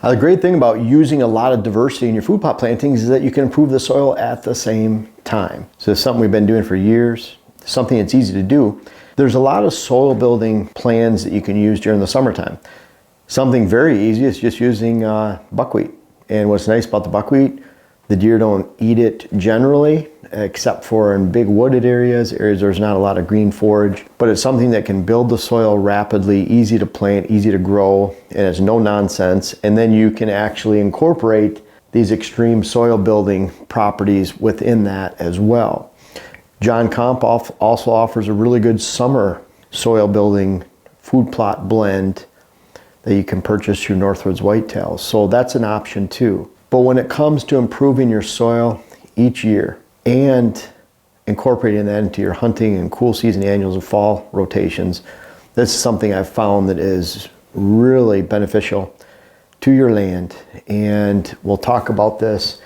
The great thing about using a lot of diversity in your food plot plantings is that you can improve the soil at the same time. So it's something we've been doing for years, something that's easy to do. There's a lot of soil building plans that you can use during the summertime. Something very easy is just using buckwheat. And what's nice about the buckwheat, the deer don't eat it generally, except for in big wooded areas there's not a lot of green forage. But it's something that can build the soil rapidly, easy to plant, easy to grow, and it's no nonsense. And then you can actually incorporate these extreme soil building properties within that as well. John Comp also offers a really good summer soil building food plot blend that you can purchase through Northwoods Whitetails. So that's an option too. But when it comes to improving your soil each year and incorporating that into your hunting and cool season annuals and fall rotations, this is something I've found that is really beneficial to your land. And we'll talk about this,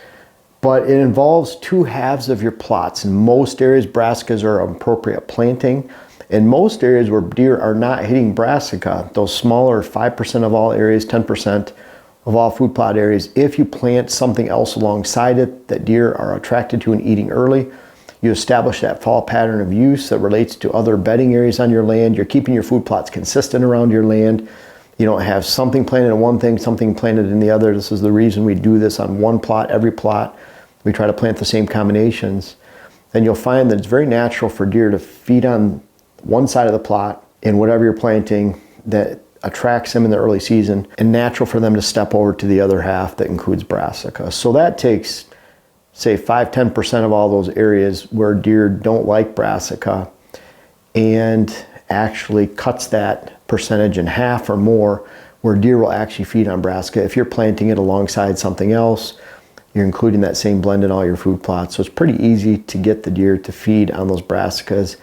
but it involves two halves of your plots. In most areas, brassicas are appropriate planting. In most areas where deer are not hitting brassica, those smaller 5% of all areas, 10% of all food plot areas, if you plant something else alongside it that deer are attracted to and eating early, you establish that fall pattern of use that relates to other bedding areas on your land. You're keeping your food plots consistent around your land. You don't have something planted in one thing, something planted in the other. This is the reason we do this on one plot, every plot. We try to plant the same combinations. And you'll find that it's very natural for deer to feed on one side of the plot in whatever you're planting that attracts them in the early season, and natural for them to step over to the other half that includes brassica. So that takes, say, 5-10% of all those areas where deer don't like brassica and actually cuts that percentage in half or more, where deer will actually feed on brassica. If you're planting it alongside something else, you're including that same blend in all your food plots. So it's pretty easy to get the deer to feed on those brassicas.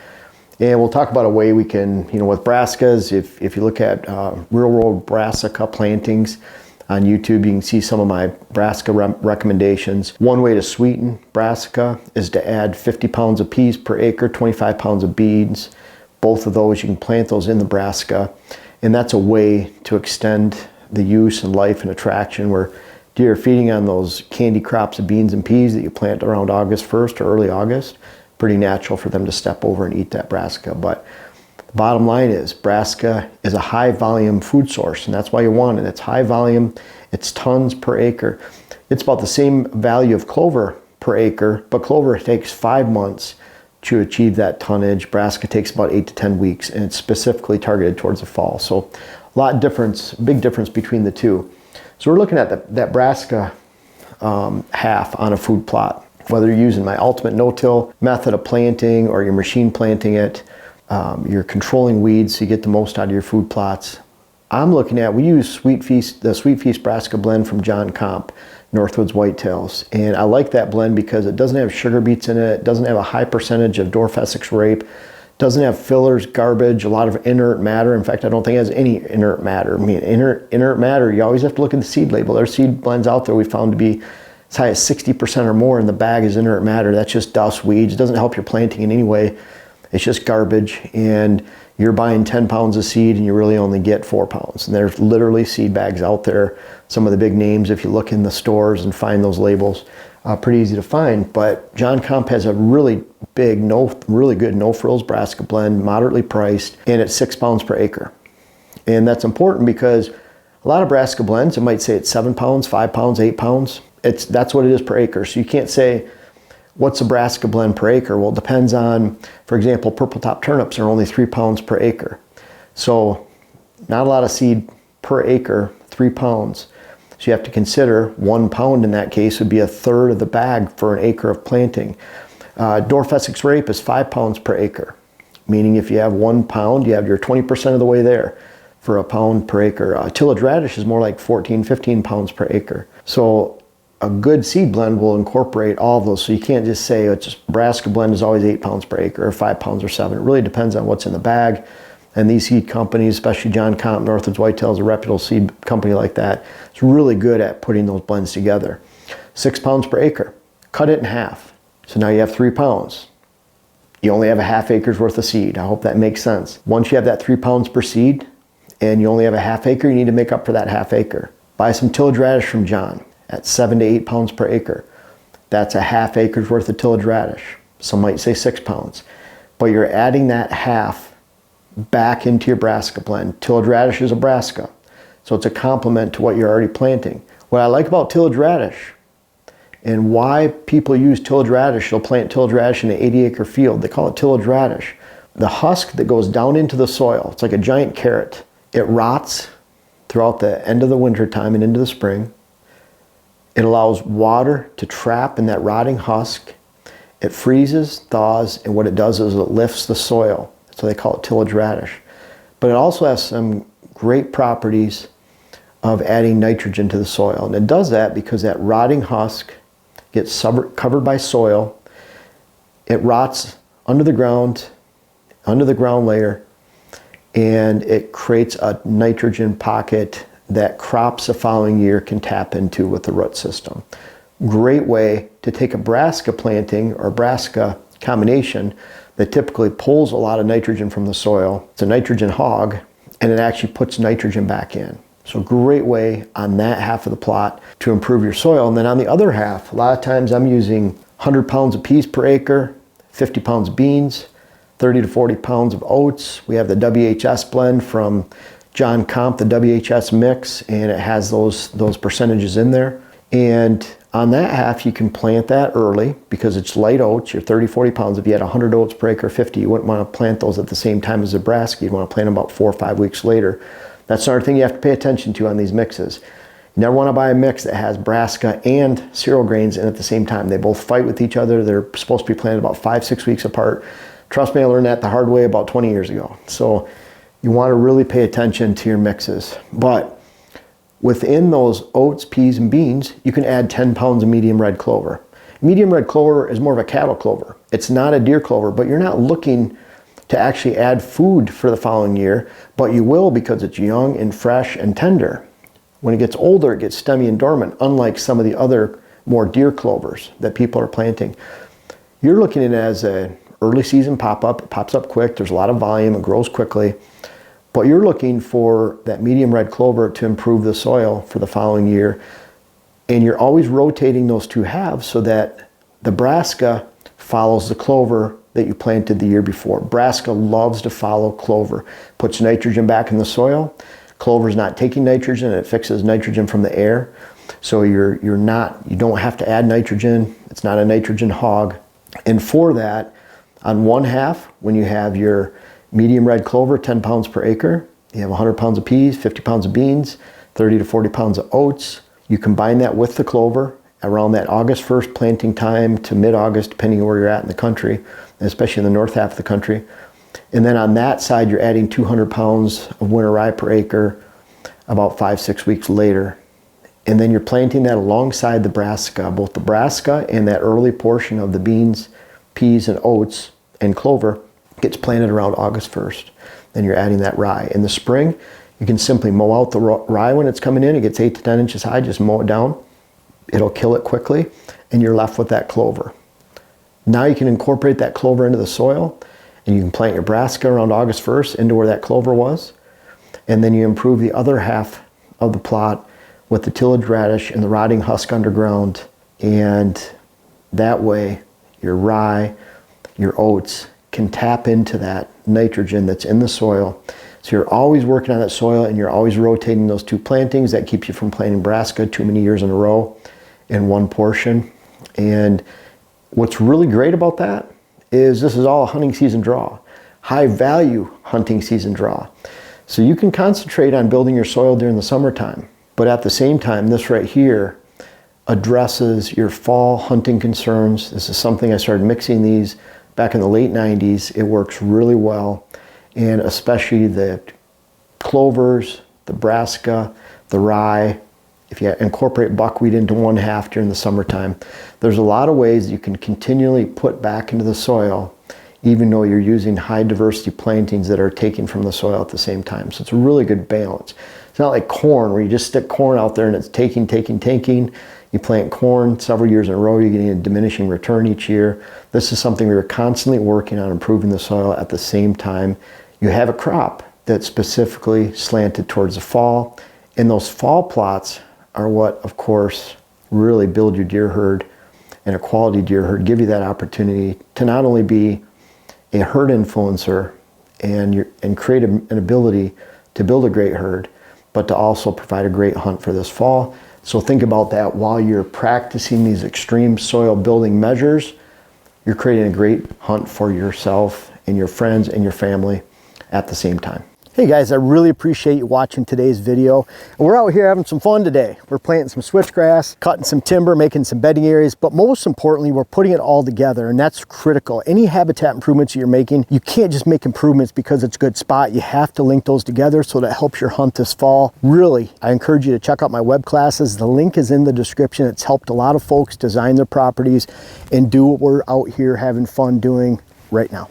And we'll talk about a way we can, with brassicas, if you look at real world brassica plantings on YouTube, you can see some of my brassica recommendations. One way to sweeten brassica is to add 50 pounds of peas per acre, 25 pounds of beans. Both of those, you can plant those in the brassica. And that's a way to extend the use and life and attraction where deer are feeding on those candy crops of beans and peas that you plant around August 1st or early August. Pretty natural for them to step over and eat that brassica. But the bottom line is brassica is a high volume food source, and that's why you want it. It's high volume, it's tons per acre. It's about the same value of clover per acre, but clover takes 5 months to achieve that tonnage. Brassica takes about 8 to 10 weeks, and it's specifically targeted towards the fall. So a lot of difference, big difference between the two. So we're looking at that brassica half on a food plot. Whether you're using my ultimate no-till method of planting or you're machine planting it, you're controlling weeds so you get the most out of your food plots. We use the Sweet Feast Brassica blend from John Comp, Northwoods Whitetails. And I like that blend because it doesn't have sugar beets in it, it doesn't have a high percentage of Dwarf Essex rape, doesn't have fillers, garbage, a lot of inert matter. In fact, I don't think it has any inert matter. I mean, inert matter, you always have to look at the seed label. There are seed blends out there we found to be as high as 60% or more in the bag is inert matter. That's just dust, weeds. It doesn't help your planting in any way. It's just garbage, and you're buying 10 pounds of seed and you really only get 4 pounds. And there's literally seed bags out there. Some of the big names, if you look in the stores and find those labels, pretty easy to find. But John Comp has a really big, really good no-frills brassica blend, moderately priced, and it's 6 pounds per acre. And that's important because a lot of brassica blends, it might say it's 7 pounds, 5 pounds, 8 pounds. That's what it is per acre. So you can't say, what's a brassica blend per acre? Well, it depends on, for example, purple top turnips are only 3 pounds per acre. So not a lot of seed per acre, 3 pounds. So you have to consider 1 pound in that case would be a third of the bag for an acre of planting. Dwarf Essex rape is 5 pounds per acre, meaning if you have 1 pound, you have your 20% of the way there for a pound per acre. Tillage radish is more like 14, 15 pounds per acre. So a good seed blend will incorporate all of those. So you can't just say it's just brassica blend is always 8 pounds per acre or 5 pounds or 7. It really depends on what's in the bag. And these seed companies, especially John Comp, Northwoods Whitetails, a reputable seed company like that, it's really good at putting those blends together. 6 pounds per acre. Cut it in half. So now you have 3 pounds. You only have a half acre's worth of seed. I hope that makes sense. Once you have that 3 pounds per seed and you only have a half acre, you need to make up for that half acre Buy some tillage radish from John at 7 to 8 pounds per acre. That's a half acre's worth of tillage radish. Some might say 6 pounds. But you're adding that half back into your brassica blend. Tillage radish is a brassica, so it's a complement to what you're already planting. What I like about tillage radish and why people use tillage radish, they'll plant tillage radish in an 80-acre field. They call it tillage radish. The husk that goes down into the soil, it's like a giant carrot. It rots throughout the end of the winter time and into the spring. It allows water to trap in that rotting husk. It freezes, thaws, and what it does is it lifts the soil. So they call it tillage radish. But it also has some great properties of adding nitrogen to the soil. And it does that because that rotting husk gets covered by soil. It rots under the ground layer, and it creates a nitrogen pocket that crops the following year can tap into with the root system. Great way to take a brassica planting or brassica combination that typically pulls a lot of nitrogen from the soil. It's a nitrogen hog, and it actually puts nitrogen back in. So great way on that half of the plot to improve your soil. And then on the other half, a lot of times I'm using 100 pounds of peas per acre, 50 pounds of beans, 30 to 40 pounds of oats. We have the WHS blend from John Comp, the WHS mix, and it has those percentages in there. And on that half, you can plant that early because it's light oats. You're 30, 40 pounds. If you had 100 oats per acre, 50, you wouldn't want to plant those at the same time as the brassica. You'd want to plant them about 4 or 5 weeks later. That's another thing you have to pay attention to on these mixes. You never want to buy a mix that has brassica and cereal grains in at the same time. They both fight with each other. They're supposed to be planted about 5, 6 weeks apart. Trust me, I learned that the hard way about 20 years ago. So you want to really pay attention to your mixes. But within those oats, peas, and beans, you can add 10 pounds of medium red clover. Medium red clover is more of a cattle clover. It's not a deer clover, but you're not looking to actually add food for the following year, but you will because it's young and fresh and tender. When it gets older, it gets stemmy and dormant, unlike some of the other more deer clovers that people are planting. You're looking at it as an early season pop-up. It pops up quick. There's a lot of volume. It grows quickly. But you're looking for that medium red clover to improve the soil for the following year. And you're always rotating those two halves so that the brassica follows the clover that you planted the year before. Brassica loves to follow clover. Puts nitrogen back in the soil. Clover's not taking nitrogen. It fixes nitrogen from the air. So you don't have to add nitrogen. It's not a nitrogen hog. And for that, on one half, when you have your medium red clover, 10 pounds per acre, you have 100 pounds of peas, 50 pounds of beans, 30 to 40 pounds of oats. You combine that with the clover around that August 1st planting time to mid-August, depending on where you're at in the country, especially in the north half of the country. And then on that side, you're adding 200 pounds of winter rye per acre about 5, 6 weeks later. And then you're planting that alongside the brassica, both the brassica and that early portion of the beans, peas, and oats and clover gets planted around August 1st. Then you're adding that rye. In the spring, you can simply mow out the rye when it's coming in. It gets 8 to 10 inches high, just mow it down. It'll kill it quickly, and you're left with that clover. Now you can incorporate that clover into the soil, and you can plant your brassica around August 1st into where that clover was. And then you improve the other half of the plot with the tillage radish and the rotting husk underground. And that way, your rye, your oats can tap into that nitrogen that's in the soil. So you're always working on that soil, and you're always rotating those two plantings. That keeps you from planting brassica too many years in a row in one portion. And what's really great about that is this is all a hunting season draw, high value hunting season draw. So you can concentrate on building your soil during the summertime, but at the same time, this right here addresses your fall hunting concerns. This is something I started mixing these back in the late 90s. It works really well, and especially the clovers, the brassica, the rye. If you incorporate buckwheat into one half during the summertime, there's a lot of ways you can continually put back into the soil, even though you're using high diversity plantings that are taken from the soil at the same time. So it's a really good balance. It's not like corn where you just stick corn out there and it's taking. You plant corn several years in a row, you're getting a diminishing return each year. This is something we are constantly working on improving the soil at the same time. You have a crop that's specifically slanted towards the fall. And those fall plots are what, of course, really build your deer herd, and a quality deer herd, give you that opportunity to not only be a herd influencer and create an ability to build a great herd, but to also provide a great hunt for this fall. So think about that while you're practicing these extreme soil building measures, you're creating a great hunt for yourself and your friends and your family at the same time. Hey guys, I really appreciate you watching today's video. We're out here having some fun today. We're planting some switchgrass, cutting some timber, making some bedding areas, but most importantly, we're putting it all together, and that's critical. Any habitat improvements that you're making, you can't just make improvements because it's a good spot. You have to link those together so that helps your hunt this fall. Really, I encourage you to check out my web classes. The link is in the description. It's helped a lot of folks design their properties and do what we're out here having fun doing right now.